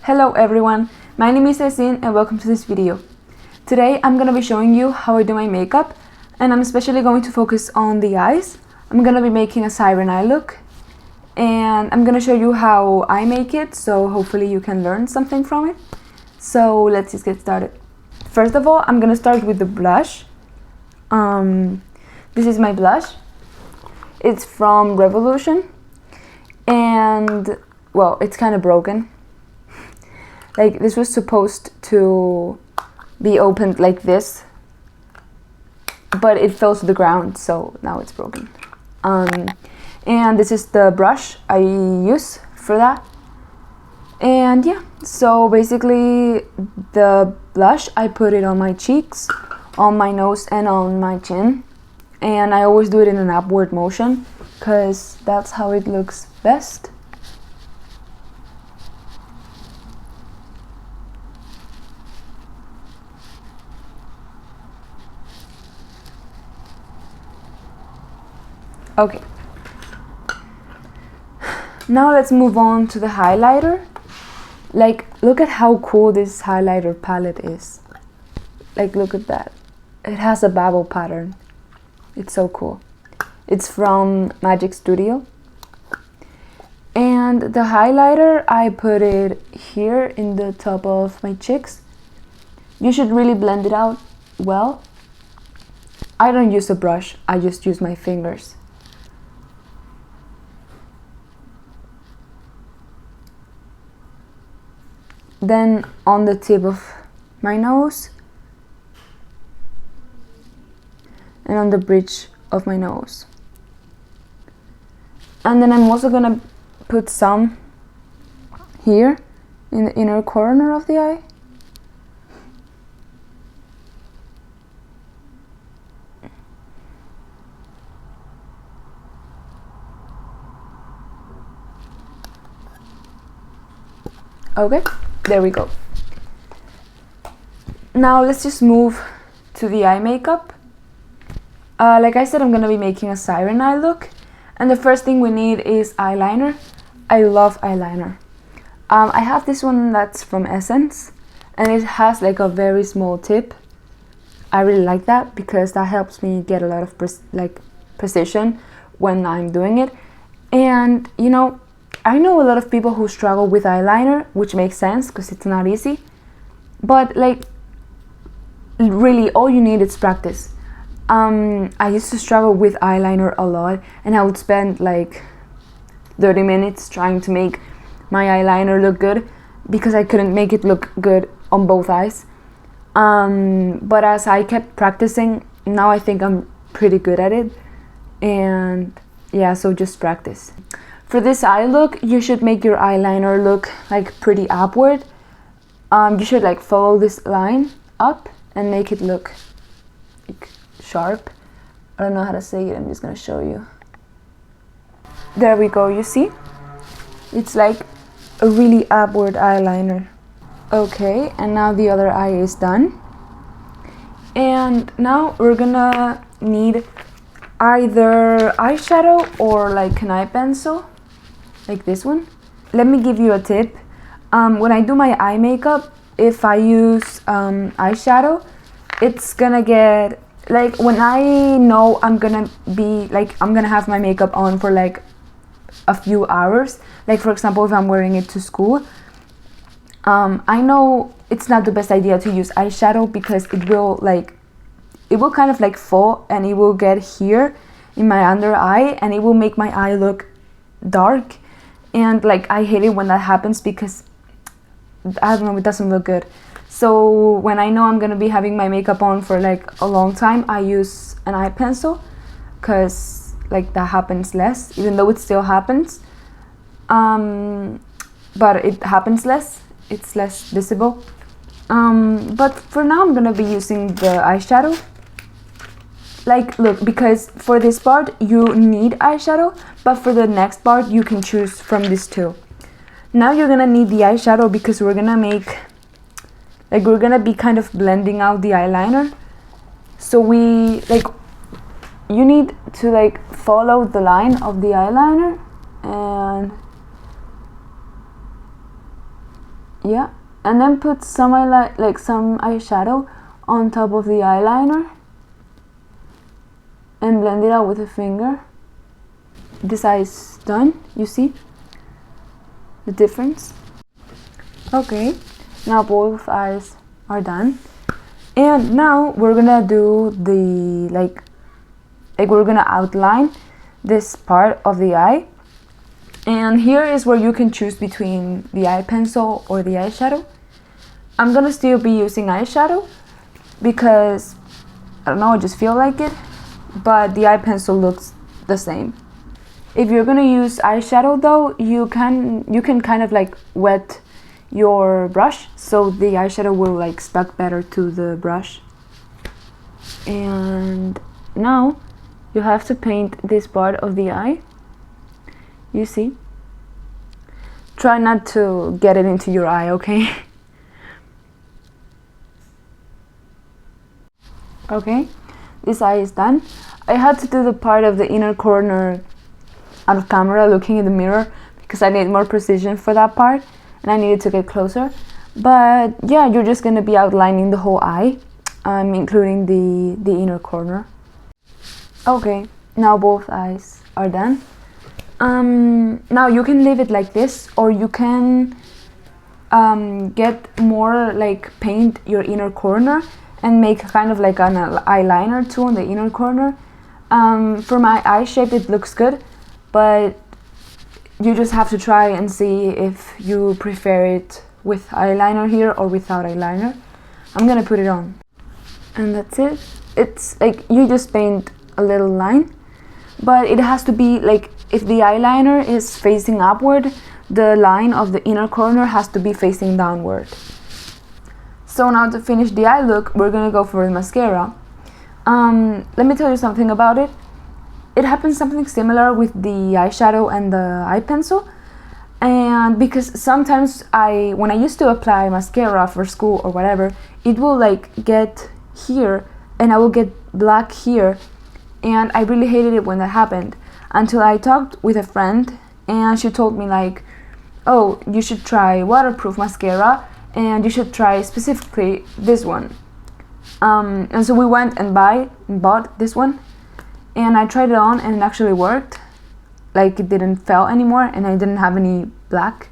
Hello everyone, my name is Siren and welcome to this video. Today I'm going to be showing you how I do my makeup, and I'm especially going to focus on the eyes. I'm going to be making a siren eye look, and I'm going to show you how I make it, so hopefully you can learn something from it. So let's just get started. First of all, I'm going to start with the blush. This is my blush. It's from Revolution, and well, it's kind of broken. Like, this was supposed to be opened like this, but it fell to the ground, so now it's broken. And this is the brush I use for that. And yeah, so basically the blush, I put it on my cheeks, on my nose, and on my chin. And I always do it in an upward motion, because that's how it looks best. Okay, now let's move on to the highlighter. Like, look at how cool this highlighter palette is. Like, look at that. It has a bubble pattern. It's so cool. It's from Magic Studio. And the highlighter, I put it here in the top of my cheeks. You should really blend it out well. I don't use a brush, I just use my fingers. Then on the tip of my nose and on the bridge of my nose. And then I'm also gonna put some here in the inner corner of the eye. Okay, there we go. Now let's just move to the eye makeup. Like I said, I'm gonna be making a siren eye look, and the first thing we need is eyeliner. I love eyeliner. I have this one that's from Essence, and it has like a very small tip. I really like that because that helps me get a lot of precision when I'm doing it. And you know, I know a lot of people who struggle with eyeliner, which makes sense because it's not easy. But like, really, all you need is practice. I used to struggle with eyeliner a lot, and I would spend like 30 minutes trying to make my eyeliner look good because I couldn't make it look good on both eyes. But as I kept practicing, now I think I'm pretty good at it. And yeah, so just practice. For this eye look, you should make your eyeliner look like pretty upward. You should like follow this line up and make it look like sharp. I don't know how to say it, I'm just gonna show you. There we go, you see? It's like a really upward eyeliner. Okay, and now the other eye is done. And now we're gonna need either eyeshadow or like an eye pencil, like this one. Let me give you a tip. When I do my eye makeup, if I use eyeshadow, it's gonna get, like, when I know I'm gonna have my makeup on for like a few hours, like for example if I'm wearing it to school, I know it's not the best idea to use eyeshadow because it will kind of like fall, and it will get here in my under eye, and it will make my eye look dark. And like, I hate it when that happens because, I don't know, it doesn't look good. So when I know I'm gonna be having my makeup on for like a long time, I use an eye pencil, because like that happens less, even though it still happens. But it happens less, it's less visible. But for now I'm gonna be using the eyeshadow. Like, look, because for this part you need eyeshadow, but for the next part you can choose from these two. Now you're gonna need the eyeshadow because we're gonna be kind of blending out the eyeliner. So you need to like follow the line of the eyeliner, and Yeah, and then put some some eyeshadow on top of the eyeliner and blend it out with a finger. This eye is done. You see the difference? Okay, now both eyes are done, and now we're gonna do the like we're gonna outline this part of the eye. And here is where you can choose between the eye pencil or the eyeshadow. I'm gonna still be using eyeshadow because I don't know, I just feel like it, but the eye pencil looks the same. If you're gonna use eyeshadow though, you can kind of like wet your brush so the eyeshadow will like stuck better to the brush. And now you have to paint this part of the eye. You see? Try not to get it into your eye, okay? Okay, this eye is done. I had to do the part of the inner corner out of camera, looking in the mirror, because I need more precision for that part and I needed to get closer. But yeah, you're just gonna be outlining the whole eye, including the inner corner. Okay, now both eyes are done. Now you can leave it like this, or you can get more like paint your inner corner and make kind of like an eyeliner too on the inner corner. For my eye shape it looks good, but you just have to try and see if you prefer it with eyeliner here or without eyeliner. I'm gonna put it on. And that's it. It's like you just paint a little line, but it has to be like, if the eyeliner is facing upward, the line of the inner corner has to be facing downward. So now to finish the eye look, we're gonna go for the mascara. Let me tell you something about it. It happens something similar with the eyeshadow and the eye pencil. And because sometimes when I used to apply mascara for school or whatever, it will like get here and I will get black here. And I really hated it when that happened, until I talked with a friend and she told me like, oh, you should try waterproof mascara and you should try specifically this one. And so we went and bought this one, and I tried it on and it actually worked. Like it didn't fail anymore and I didn't have any black.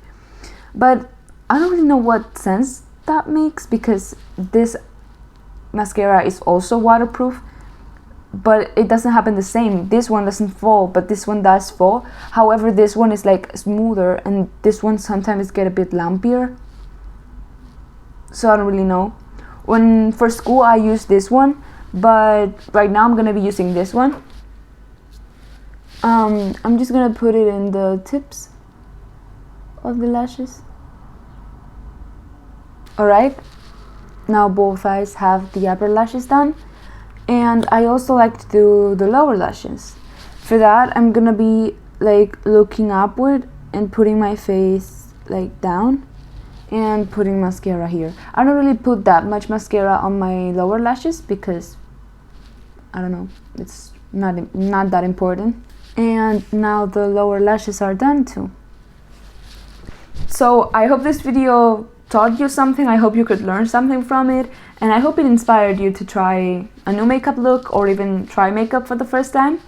But I don't really know what sense that makes, because this mascara is also waterproof, but it doesn't happen the same. This one doesn't fall, but this one does fall. However, this one is like smoother and this one sometimes get a bit lumpier. So I don't really know. When for school I use this one, but right now I'm gonna be using this one. I'm just gonna put it in the tips of the lashes. Alright, now both eyes have the upper lashes done. And I also like to do the lower lashes. For that, I'm gonna be like looking upward and putting my face like down and putting mascara here. I don't really put that much mascara on my lower lashes because I don't know, it's not that important. And now the lower lashes are done too. So I hope this video taught you something. I hope you could learn something from it, and I hope it inspired you to try a new makeup look or even try makeup for the first time.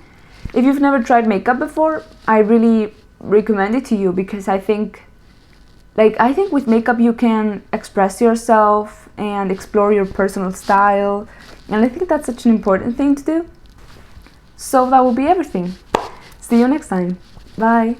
If you've never tried makeup before, I really recommend it to you, because I think with makeup you can express yourself and explore your personal style, and I think that's such an important thing to do. So that will be everything. See you next time. Bye.